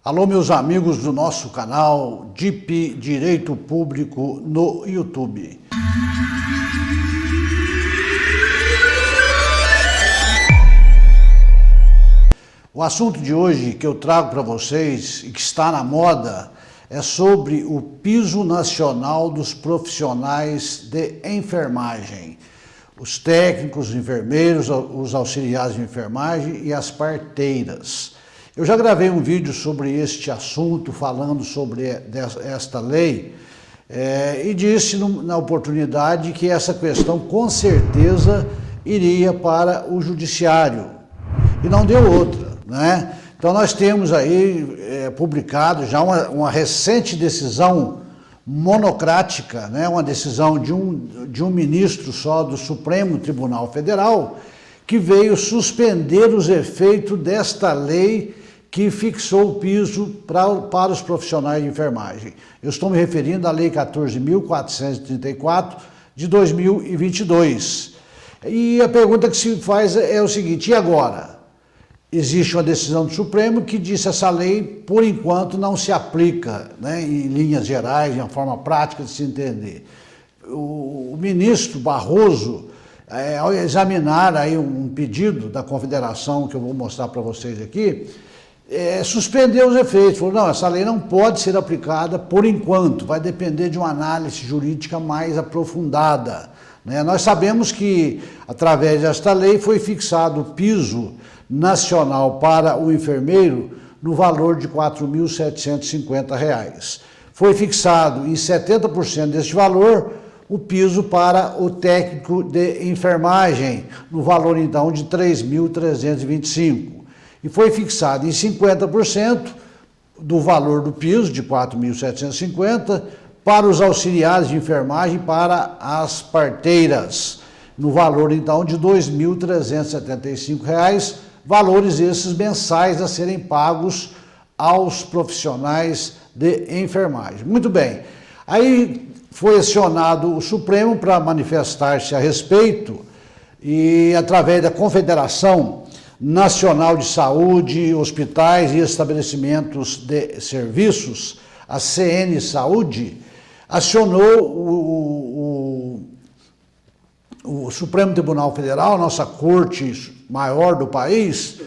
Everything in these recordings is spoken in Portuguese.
Alô, meus amigos do nosso canal DIP Direito Público no YouTube. O assunto de hoje que eu trago para vocês e que está na moda é sobre o Piso Nacional dos Profissionais de Enfermagem. Os técnicos, os enfermeiros, os auxiliares de enfermagem e as parteiras. Eu já gravei um vídeo sobre este assunto, falando sobre esta lei, e disse na oportunidade que essa questão com certeza iria para o judiciário, e não deu outra, né? Então nós temos aí publicado já uma recente decisão monocrática, né? Uma decisão de um ministro só do Supremo Tribunal Federal, que veio suspender os efeitos desta lei que fixou o piso para os profissionais de enfermagem. Eu estou me referindo à Lei 14.434 de 2022. E a pergunta que se faz é o seguinte: e agora? Existe uma decisão do Supremo que diz que essa lei, por enquanto, não se aplica, né, em linhas gerais, de uma forma prática de se entender. O ministro Barroso, ao examinar aí um pedido da Confederação, que eu vou mostrar para vocês aqui, suspendeu os efeitos, falou, não, essa lei não pode ser aplicada por enquanto, vai depender de uma análise jurídica mais aprofundada, né? Nós sabemos que, através desta lei, foi fixado o piso nacional para o enfermeiro no valor de R$ 4.750. Foi fixado em 70% deste valor o piso para o técnico de enfermagem, no valor então de R$ 3.325. E foi fixado em 50% do valor do piso, de R$ 4.750, para os auxiliares de enfermagem, para as parteiras, no valor então de R$ 2.375, valores esses mensais a serem pagos aos profissionais de enfermagem. Muito bem, aí foi acionado o Supremo para manifestar-se a respeito e, através da Confederação Nacional de Saúde, Hospitais e Estabelecimentos de Serviços, a CN Saúde, acionou o Supremo Tribunal Federal, nossa corte maior do país,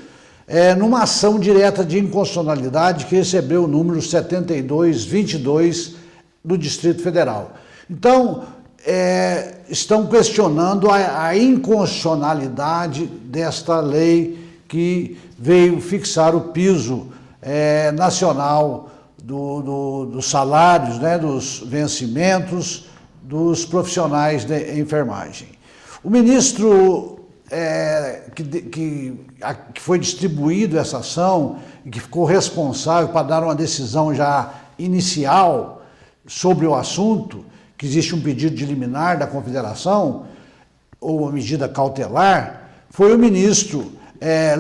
numa ação direta de inconstitucionalidade que recebeu o número 7222 do Distrito Federal. Então, estão questionando a inconstitucionalidade desta lei que veio fixar o piso nacional dos salários, né, dos vencimentos dos profissionais de enfermagem. O ministro que foi distribuído essa ação e que ficou responsável para dar uma decisão já inicial sobre o assunto, que existe um pedido de liminar da Confederação, ou uma medida cautelar, foi o ministro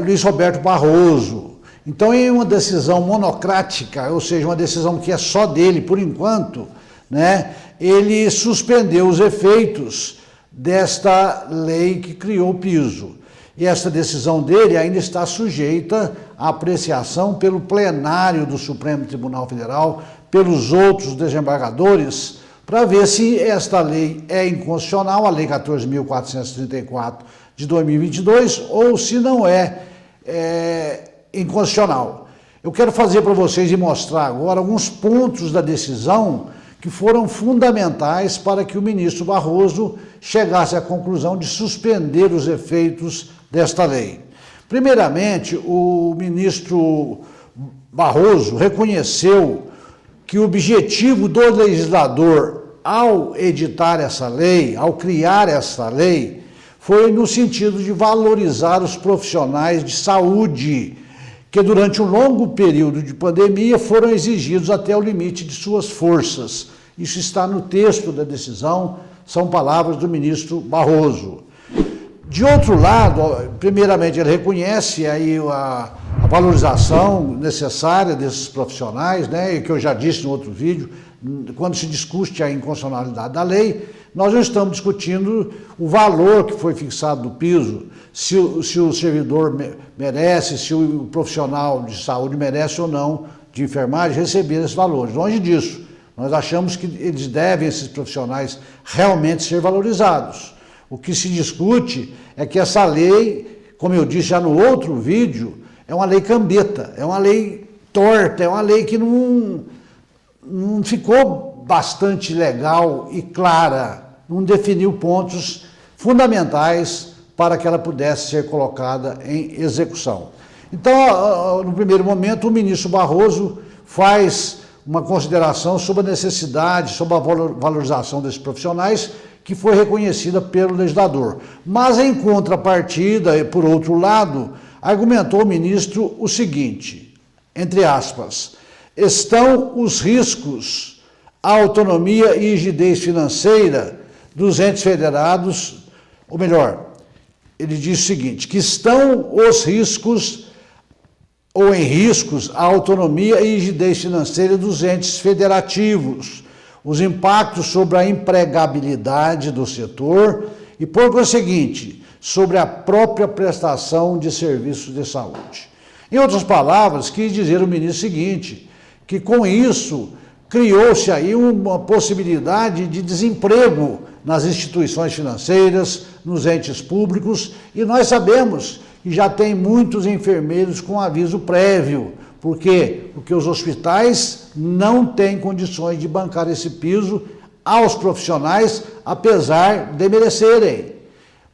Luiz Roberto Barroso. Então, em uma decisão monocrática, ou seja, uma decisão que é só dele por enquanto, né, ele suspendeu os efeitos desta lei que criou o piso. E essa decisão dele ainda está sujeita à apreciação pelo plenário do Supremo Tribunal Federal, pelos outros desembargadores, para ver se esta lei é inconstitucional, a Lei 14.434 de 2022, ou se não é inconstitucional. Eu quero fazer para vocês e mostrar agora alguns pontos da decisão que foram fundamentais para que o ministro Barroso chegasse à conclusão de suspender os efeitos desta lei. Primeiramente, o ministro Barroso reconheceu que o objetivo do legislador ao editar essa lei, ao criar essa lei, foi no sentido de valorizar os profissionais de saúde, que durante um longo período de pandemia foram exigidos até o limite de suas forças. Isso está no texto da decisão, são palavras do ministro Barroso. De outro lado, primeiramente, ele reconhece aí a valorização necessária desses profissionais, né, que eu já disse no outro vídeo, quando se discute a inconstitucionalidade da lei, nós não estamos discutindo o valor que foi fixado do piso, se o servidor merece, se o profissional de saúde merece ou não de enfermagem receber esses valores. Longe disso, nós achamos que eles devem, esses profissionais, realmente ser valorizados. O que se discute é que essa lei, como eu disse já no outro vídeo, é uma lei cambeta, é uma lei torta, é uma lei que não ficou bastante legal e clara, não definiu pontos fundamentais para que ela pudesse ser colocada em execução. Então, no primeiro momento, o ministro Barroso faz uma consideração sobre a necessidade, sobre a valorização desses profissionais, que foi reconhecida pelo legislador. Mas, em contrapartida, e por outro lado, argumentou o ministro o seguinte, entre aspas, estão os riscos à autonomia e rigidez financeira dos entes federados, ou melhor, ele diz o seguinte, que estão os riscos ou em riscos a autonomia e rigidez financeira dos entes federativos, os impactos sobre a empregabilidade do setor e, por conseguinte, sobre a própria prestação de serviços de saúde. Em outras palavras, quis dizer o ministro o seguinte, que com isso criou-se aí uma possibilidade de desemprego nas instituições financeiras, nos entes públicos, e nós sabemos que já tem muitos enfermeiros com aviso prévio. Por quê? Porque os hospitais não têm condições de bancar esse piso aos profissionais, apesar de merecerem.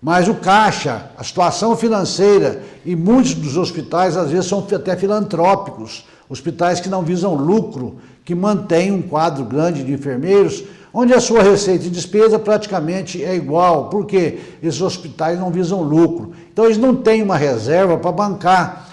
Mas o caixa, a situação financeira, e muitos dos hospitais, às vezes, são até filantrópicos, hospitais que não visam lucro, que mantêm um quadro grande de enfermeiros, onde a sua receita e despesa praticamente é igual, porque esses hospitais não visam lucro. Então, eles não têm uma reserva para bancar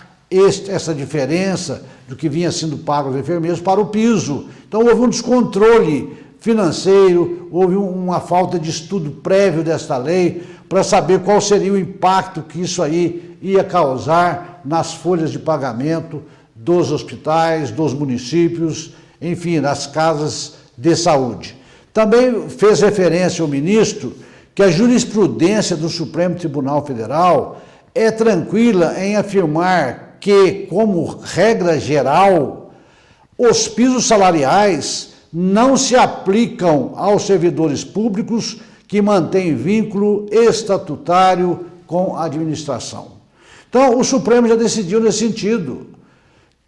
essa diferença do que vinha sendo pago aos enfermeiros para o piso. Então, houve um descontrole financeiro, houve uma falta de estudo prévio desta lei para saber qual seria o impacto que isso aí ia causar nas folhas de pagamento dos hospitais, dos municípios, enfim, nas casas de saúde. Também fez referência o ministro que a jurisprudência do Supremo Tribunal Federal é tranquila em afirmar que, como regra geral, os pisos salariais não se aplicam aos servidores públicos que mantêm vínculo estatutário com a administração. Então, o Supremo já decidiu nesse sentido.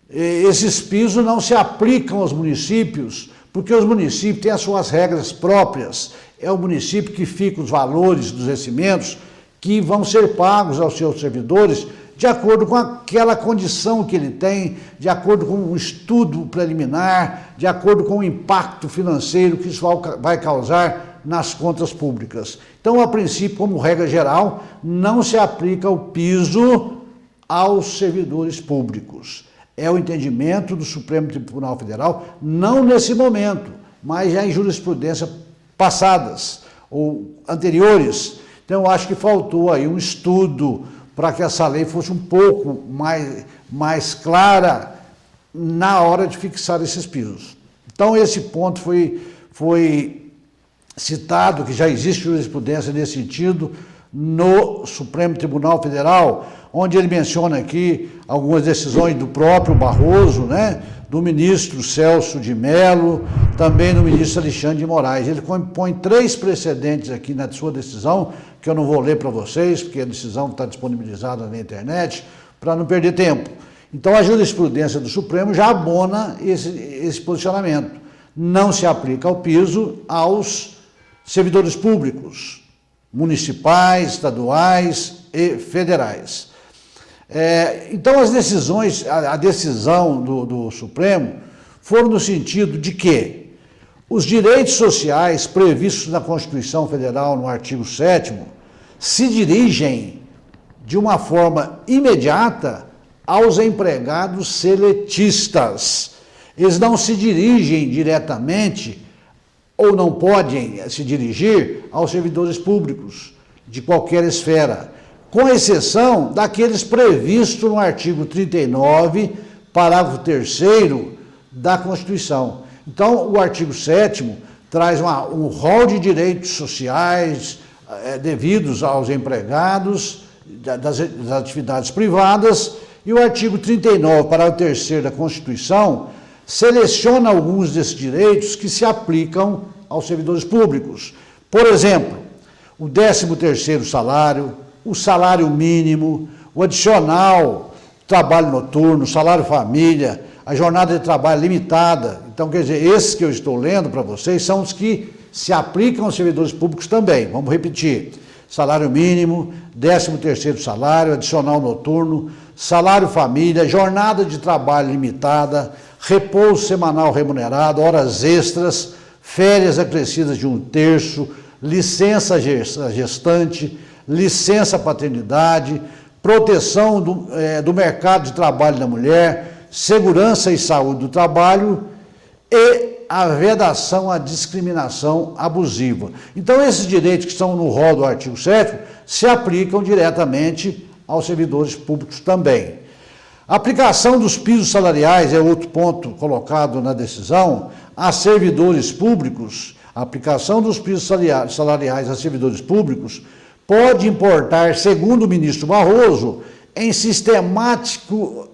Esses pisos não se aplicam aos municípios, porque os municípios têm as suas regras próprias. É o município que fica os valores dos vencimentos que vão ser pagos aos seus servidores de acordo com aquela condição que ele tem, de acordo com um estudo preliminar, de acordo com o impacto financeiro que isso vai causar nas contas públicas. Então, a princípio, como regra geral, não se aplica o piso aos servidores públicos. É o entendimento do Supremo Tribunal Federal, não nesse momento, mas já em jurisprudência passadas ou anteriores. Então, eu acho que faltou aí um estudo para que essa lei fosse um pouco mais clara na hora de fixar esses pisos. Então, esse ponto foi citado, que já existe jurisprudência nesse sentido, no Supremo Tribunal Federal, onde ele menciona aqui algumas decisões do próprio Barroso, né, do ministro Celso de Mello, também do ministro Alexandre de Moraes. Ele põe 3 precedentes aqui na sua decisão, que eu não vou ler para vocês, porque a decisão está disponibilizada na internet, para não perder tempo. Então, a jurisprudência do Supremo já abona esse posicionamento. Não se aplica ao piso aos servidores públicos, municipais, estaduais e federais. Então, as decisões, a decisão do Supremo foram no sentido de que os direitos sociais previstos na Constituição Federal, no artigo 7º, se dirigem de uma forma imediata aos empregados seletistas. Eles não se dirigem diretamente ou não podem se dirigir aos servidores públicos de qualquer esfera, com exceção daqueles previstos no artigo 39, parágrafo 3º da Constituição. Então, o artigo 7º traz um rol de direitos sociais devidos aos empregados das atividades privadas, e o artigo 39, parágrafo 3º da Constituição, seleciona alguns desses direitos que se aplicam aos servidores públicos. Por exemplo, o 13º salário, o salário mínimo, o adicional, trabalho noturno, salário família, a jornada de trabalho limitada. Então, quer dizer, esses que eu estou lendo para vocês são os que se aplicam aos servidores públicos também. Vamos repetir. Salário mínimo, 13º salário, adicional noturno, salário família, jornada de trabalho limitada, repouso semanal remunerado, horas extras, férias acrescidas de 1/3, licença gestante, licença paternidade, proteção do mercado de trabalho da mulher, segurança e saúde do trabalho e a vedação à discriminação abusiva. Então, esses direitos que estão no rol do artigo 7º se aplicam diretamente aos servidores públicos também. A aplicação dos pisos salariais é outro ponto colocado na decisão. A servidores públicos, a aplicação dos pisos salariais a servidores públicos pode importar, segundo o ministro Barroso, em sistemático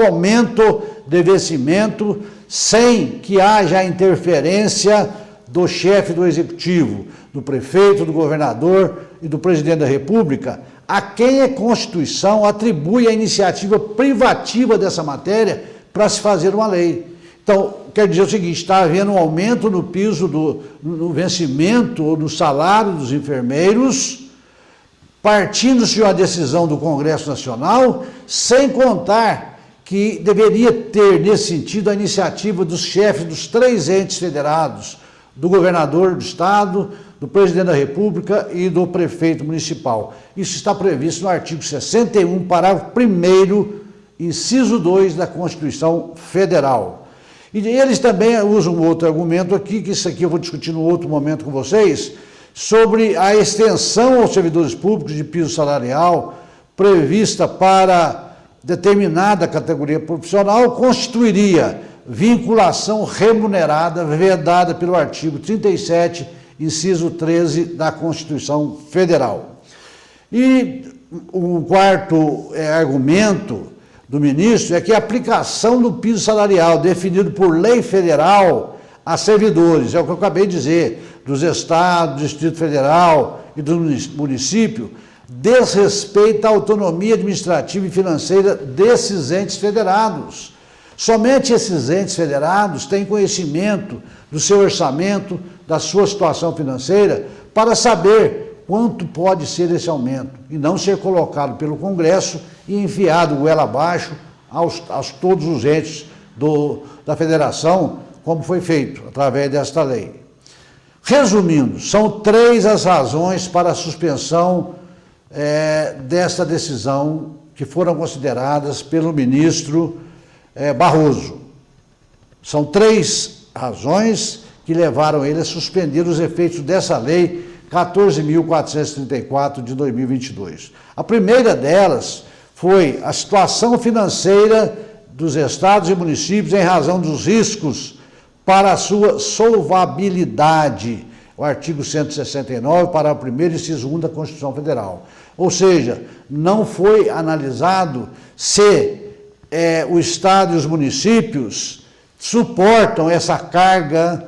aumento de vencimento, sem que haja interferência do chefe do executivo, do prefeito, do governador e do presidente da República, a quem a Constituição atribui a iniciativa privativa dessa matéria para se fazer uma lei. Então, quer dizer o seguinte, está havendo um aumento no piso no vencimento ou no salário dos enfermeiros, partindo-se de uma decisão do Congresso Nacional, sem contar que deveria ter, nesse sentido, a iniciativa dos chefes dos 3 entes federados, do governador do Estado, do presidente da República e do prefeito municipal. Isso está previsto no artigo 61, parágrafo 1º, inciso 2 da Constituição Federal. E eles também usam um outro argumento aqui, que isso aqui eu vou discutir no outro momento com vocês, sobre a extensão aos servidores públicos de piso salarial prevista para determinada categoria profissional, constituiria vinculação remunerada vedada pelo artigo 37, inciso 13 da Constituição Federal. E o quarto argumento do ministro é que a aplicação do piso salarial definido por lei federal a servidores, é o que eu acabei de dizer, dos estados, do Distrito Federal e do município, desrespeita a autonomia administrativa e financeira desses entes federados. Somente esses entes federados têm conhecimento do seu orçamento, da sua situação financeira, para saber quanto pode ser esse aumento, e não ser colocado pelo Congresso e enviado goela abaixo aos todos os entes da federação, como foi feito através desta lei. Resumindo, são 3 as razões para a suspensão desta decisão que foram consideradas pelo ministro Barroso. São 3 razões que levaram ele a suspender os efeitos dessa lei 14.434 de 2022. A primeira delas foi a situação financeira dos estados e municípios em razão dos riscos para a sua solvabilidade, o artigo 169, parágrafo 1º, inciso 1 da Constituição Federal. Ou seja, não foi analisado se o Estado e os municípios suportam essa carga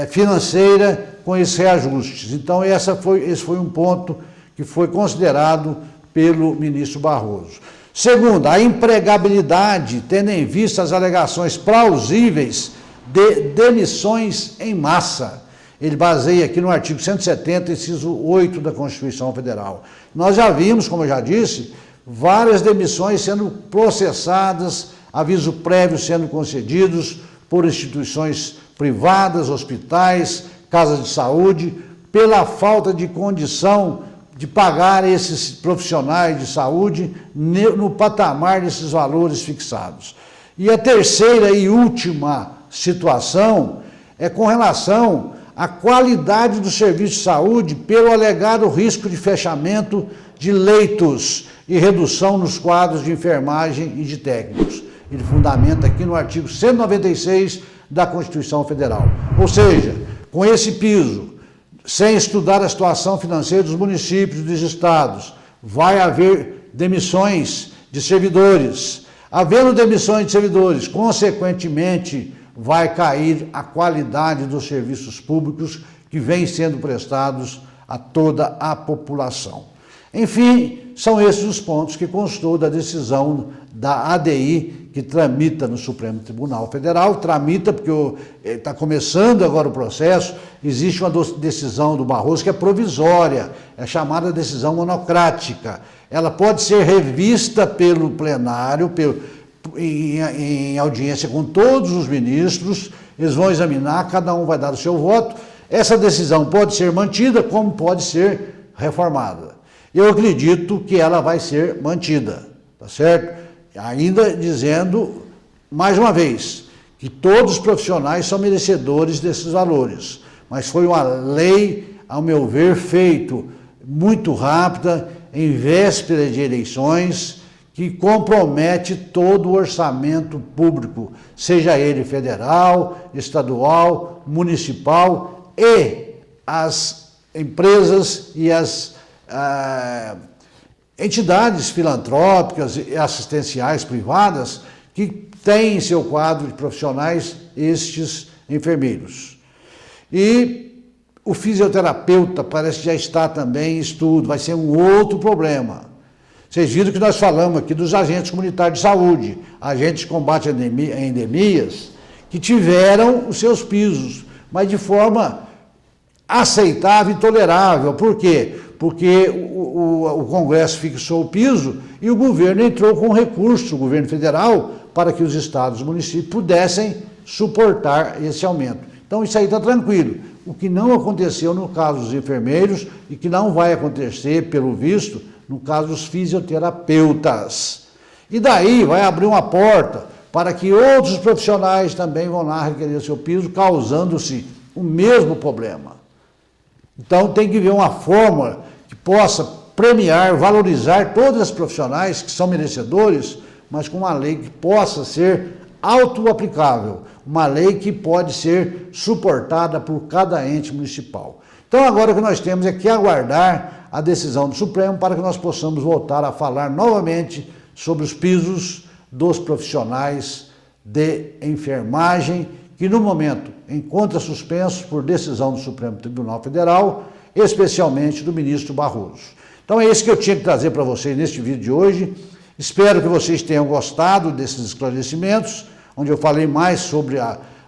financeira com esses reajustes. Então, esse foi um ponto que foi considerado pelo ministro Barroso. Segundo, a empregabilidade, tendo em vista as alegações plausíveis de demissões em massa. Ele baseia aqui no artigo 170, inciso 8 da Constituição Federal. Nós já vimos, como eu já disse, várias demissões sendo processadas, aviso prévio sendo concedidos por instituições privadas, hospitais, casas de saúde, pela falta de condição de pagar esses profissionais de saúde no patamar desses valores fixados. E a terceira e última situação é com relação à qualidade do serviço de saúde pelo alegado risco de fechamento de leitos e redução nos quadros de enfermagem e de técnicos. Ele fundamenta aqui no artigo 196 da Constituição Federal. Ou seja, com esse piso, sem estudar a situação financeira dos municípios e dos estados, vai haver demissões de servidores, Havendo demissões de servidores, consequentemente, vai cair a qualidade dos serviços públicos que vêm sendo prestados a toda a população. Enfim, são esses os pontos que constou da decisão da ADI, que tramita no Supremo Tribunal Federal. Tramita porque está começando agora o processo. Existe uma decisão do Barroso que é provisória, é chamada decisão monocrática. Ela pode ser revista pelo plenário, em audiência com todos os ministros, eles vão examinar, cada um vai dar o seu voto. Essa decisão pode ser mantida, como pode ser reformada. Eu acredito que ela vai ser mantida, tá certo? Ainda dizendo, mais uma vez, que todos os profissionais são merecedores desses valores, mas foi uma lei, ao meu ver, feita muito rápida, em véspera de eleições, que compromete todo o orçamento público, seja ele federal, estadual, municipal e as empresas e as entidades filantrópicas e assistenciais privadas que têm em seu quadro de profissionais estes enfermeiros. E o fisioterapeuta parece que já está também em estudo, vai ser um outro problema. Vocês viram que nós falamos aqui dos agentes comunitários de saúde, agentes de combate a endemias, que tiveram os seus pisos, mas de forma aceitável e tolerável. Por quê? Porque o Congresso fixou o piso e o governo entrou com recurso, o governo federal, para que os estados e municípios pudessem suportar esse aumento. Então isso aí está tranquilo. O que não aconteceu no caso dos enfermeiros e que não vai acontecer, pelo visto, no caso dos fisioterapeutas. E daí vai abrir uma porta para que outros profissionais também vão lá requerer seu piso, causando-se o mesmo problema. Então tem que ver uma fórmula que possa premiar, valorizar todos os profissionais que são merecedores, mas com uma lei que possa ser auto-aplicável, uma lei que pode ser suportada por cada ente municipal. Então agora o que nós temos é que aguardar a decisão do Supremo para que nós possamos voltar a falar novamente sobre os pisos dos profissionais de enfermagem, que no momento encontra suspensos por decisão do Supremo Tribunal Federal, especialmente do ministro Barroso. Então é isso que eu tinha que trazer para vocês neste vídeo de hoje. Espero que vocês tenham gostado desses esclarecimentos, onde eu falei mais sobre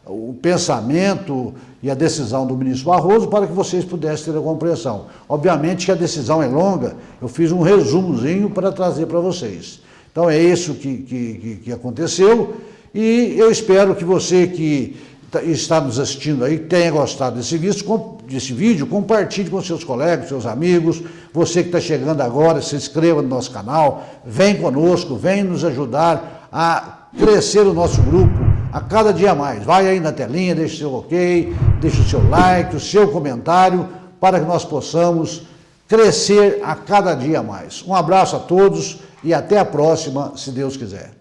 o pensamento e a decisão do ministro Barroso, para que vocês pudessem ter a compreensão. Obviamente que a decisão é longa, eu fiz um resumozinho para trazer para vocês. Então é isso que aconteceu, e eu espero que você que está nos assistindo aí tenha gostado desse vídeo, compartilhe com seus colegas, seus amigos. Você que está chegando agora, se inscreva no nosso canal, vem conosco, vem nos ajudar a crescer o nosso grupo a cada dia mais. Vai aí na telinha, deixe o seu ok, deixe o seu like, o seu comentário, para que nós possamos crescer a cada dia mais. Um abraço a todos e até a próxima, se Deus quiser.